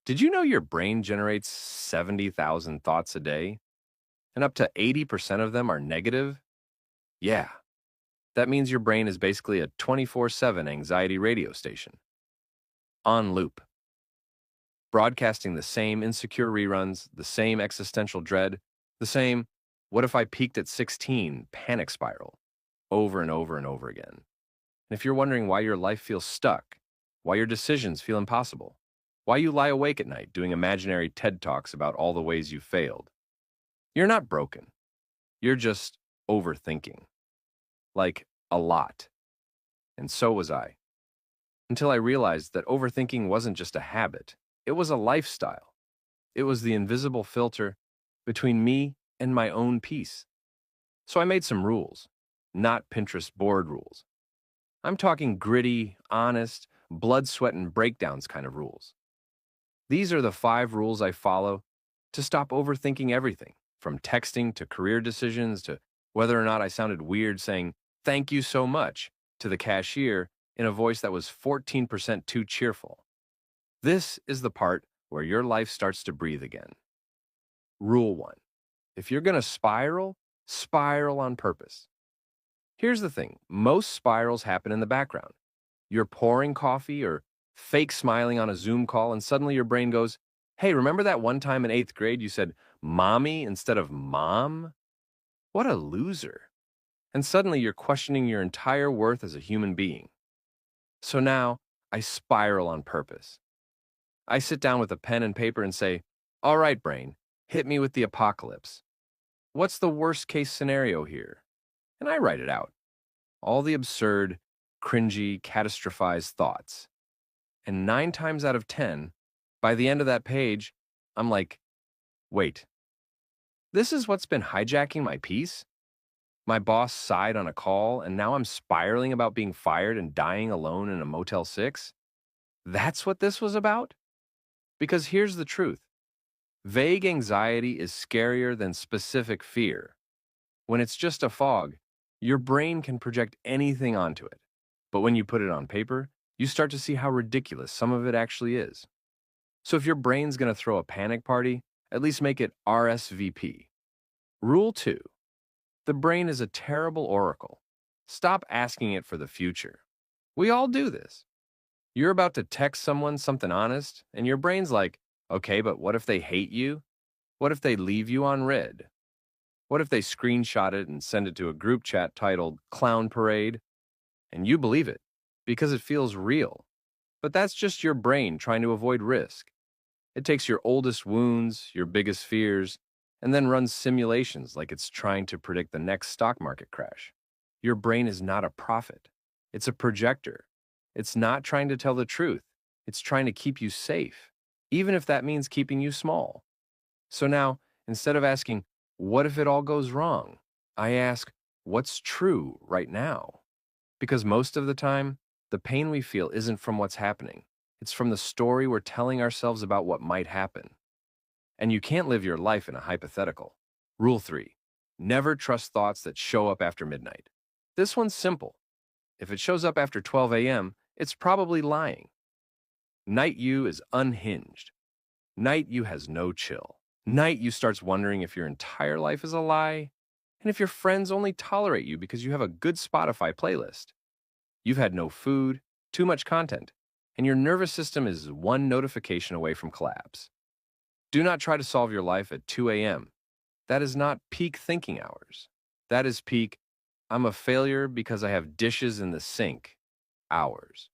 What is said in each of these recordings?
Did you know your brain generates 70,000 thoughts a day, and up to 80% of them are negative? Yeah, that means your brain is basically a 24/7 anxiety radio station, on loop, broadcasting the same insecure reruns, the same existential dread, the same, what if I peaked at 16 panic spiral, over and over and over again. And if you're wondering why your life feels stuck, why your decisions feel impossible, why you lie awake at night doing imaginary TED Talks about all the ways you failed, you're not broken. You're just overthinking. Like, a lot. And so was I. Until I realized that overthinking wasn't just a habit, it was a lifestyle. It was the invisible filter between me and my own peace. So I made some rules, not Pinterest board rules. I'm talking gritty, honest, blood, sweat, and breakdowns kind of rules. These are the 5 rules I follow to stop overthinking everything, from texting to career decisions to whether or not I sounded weird saying, "Thank you so much," to the cashier in a voice that was 14% too cheerful. This is the part where your life starts to breathe again. Rule 1. If you're going to spiral, spiral on purpose. Here's the thing. Most spirals happen in the background. You're pouring coffee or fake smiling on a Zoom call, and suddenly your brain goes, "Hey, remember that one time in 8th grade you said mommy instead of mom? What a loser." And suddenly you're questioning your entire worth as a human being. So now I spiral on purpose. I sit down with a pen and paper and say, "All right, brain, hit me with the apocalypse. What's the worst case scenario here?" And I write it out. All the absurd, cringy, catastrophized thoughts. And 9 times out of 10, by the end of that page, I'm like, wait, this is what's been hijacking my peace? My boss sighed on a call, and now I'm spiraling about being fired and dying alone in a Motel 6? That's what this was about? Because here's the truth. Vague anxiety is scarier than specific fear. When it's just a fog, your brain can project anything onto it. But when you put it on paper, you start to see how ridiculous some of it actually is. So if your brain's going to throw a panic party, at least make it RSVP. Rule 2. The brain is a terrible oracle. Stop asking it for the future. We all do this. You're about to text someone something honest, and your brain's like, okay, but what if they hate you? What if they leave you on red? What if they screenshot it and send it to a group chat titled Clown Parade? And you believe it, because it feels real. But that's just your brain trying to avoid risk. It takes your oldest wounds, your biggest fears, and then runs simulations like it's trying to predict the next stock market crash. Your brain is not a prophet. It's a projector. It's not trying to tell the truth. It's trying to keep you safe, even if that means keeping you small. So now, instead of asking, what if it all goes wrong? I ask, what's true right now? Because most of the time, the pain we feel isn't from what's happening. It's from the story we're telling ourselves about what might happen. And you can't live your life in a hypothetical. Rule 3. Never trust thoughts that show up after midnight. This one's simple. If it shows up after 12 a.m., it's probably lying. Night you is unhinged. Night you has no chill. Night you starts wondering if your entire life is a lie, and if your friends only tolerate you because you have a good Spotify playlist. You've had no food, too much content, and your nervous system is one notification away from collapse. Do not try to solve your life at 2 a.m. That is not peak thinking hours. That is peak, I'm a failure because I have dishes in the sink hours.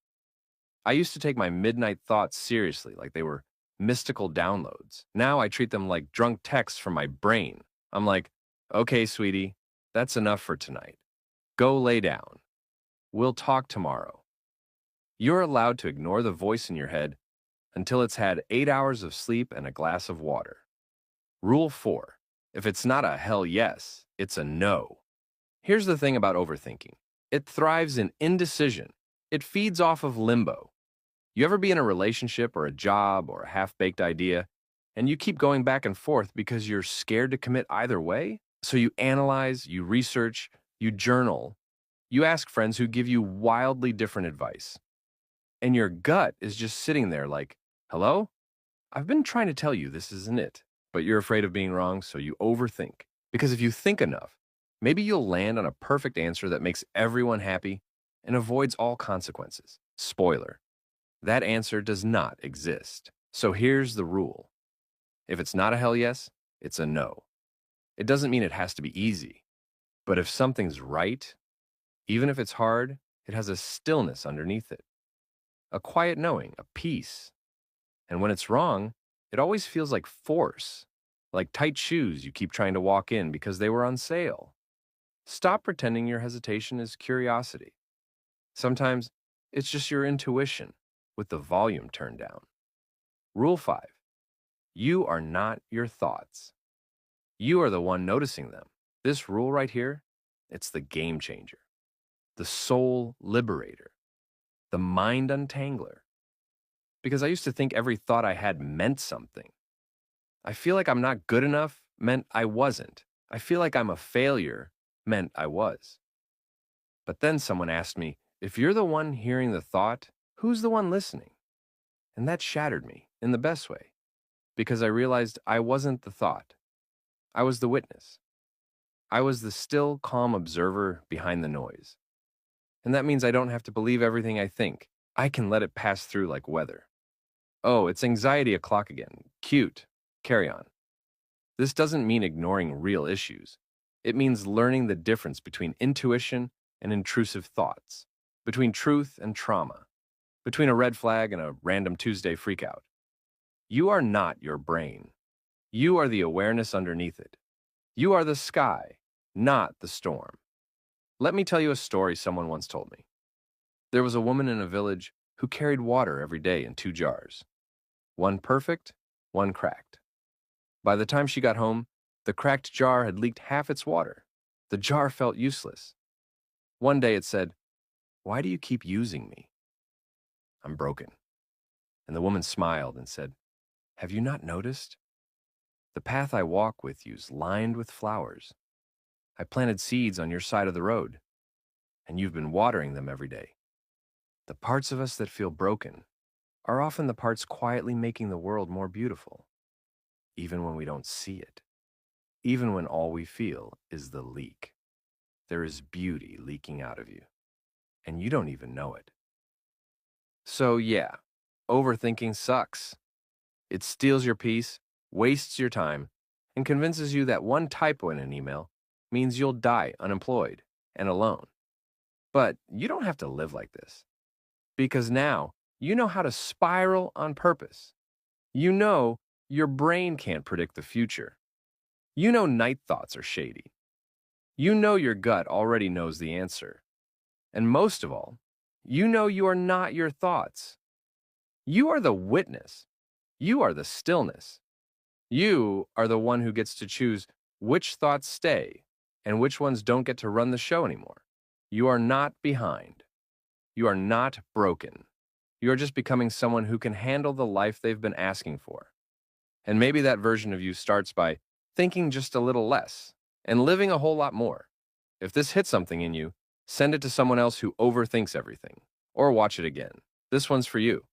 I used to take my midnight thoughts seriously, like they were mystical downloads. Now I treat them like drunk texts from my brain. I'm like, okay, sweetie, that's enough for tonight. Go lay down. We'll talk tomorrow. You're allowed to ignore the voice in your head until it's had 8 hours of sleep and a glass of water. Rule 4. If it's not a hell yes, it's a no. Here's the thing about overthinking. It thrives in indecision. It feeds off of limbo. You ever be in a relationship or a job or a half-baked idea, and you keep going back and forth because you're scared to commit either way? So you analyze, you research, you journal, you ask friends who give you wildly different advice. And your gut is just sitting there like, hello? I've been trying to tell you this isn't it, but you're afraid of being wrong, so you overthink. Because if you think enough, maybe you'll land on a perfect answer that makes everyone happy and avoids all consequences. Spoiler, that answer does not exist. So here's the rule. If it's not a hell yes, it's a no. It doesn't mean it has to be easy, but if something's right, even if it's hard, it has a stillness underneath it, a quiet knowing, a peace. And when it's wrong, it always feels like force, like tight shoes you keep trying to walk in because they were on sale. Stop pretending your hesitation is curiosity. Sometimes it's just your intuition with the volume turned down. Rule 5. You are not your thoughts. You are the one noticing them. This rule right here, it's the game changer, the soul liberator, the mind untangler. Because I used to think every thought I had meant something. I feel like I'm not good enough meant I wasn't. I feel like I'm a failure meant I was. But then someone asked me, if you're the one hearing the thought, who's the one listening? And that shattered me in the best way, because I realized I wasn't the thought. I was the witness. I was the still, calm observer behind the noise. And that means I don't have to believe everything I think. I can let it pass through like weather. Oh, it's anxiety o'clock again. Cute. Carry on. This doesn't mean ignoring real issues. It means learning the difference between intuition and intrusive thoughts, between truth and trauma, between a red flag and a random Tuesday freakout. You are not your brain. You are the awareness underneath it. You are the sky, not the storm. Let me tell you a story someone once told me. There was a woman in a village who carried water every day in 2 jars. One perfect, one cracked. By the time she got home, the cracked jar had leaked half its water. The jar felt useless. One day it said, "Why do you keep using me?" "I'm broken." And the woman smiled and said, "Have you not noticed? The path I walk with you's lined with flowers. I planted seeds on your side of the road, and you've been watering them every day. The parts of us that feel broken are often the parts quietly making the world more beautiful, even when we don't see it, even when all we feel is the leak. There is beauty leaking out of you, and you don't even know it." So yeah, overthinking sucks. It steals your peace, wastes your time, and convinces you that one typo in an email means you'll die unemployed and alone. But you don't have to live like this, because now you know how to spiral on purpose. You know your brain can't predict the future. You know night thoughts are shady. You know your gut already knows the answer. And most of all, you know you are not your thoughts. You are the witness. You are the stillness. You are the one who gets to choose which thoughts stay and which ones don't get to run the show anymore. You are not behind. You are not broken. You are just becoming someone who can handle the life they've been asking for. And maybe that version of you starts by thinking just a little less and living a whole lot more. If this hits something in you, send it to someone else who overthinks everything, or watch it again. This one's for you.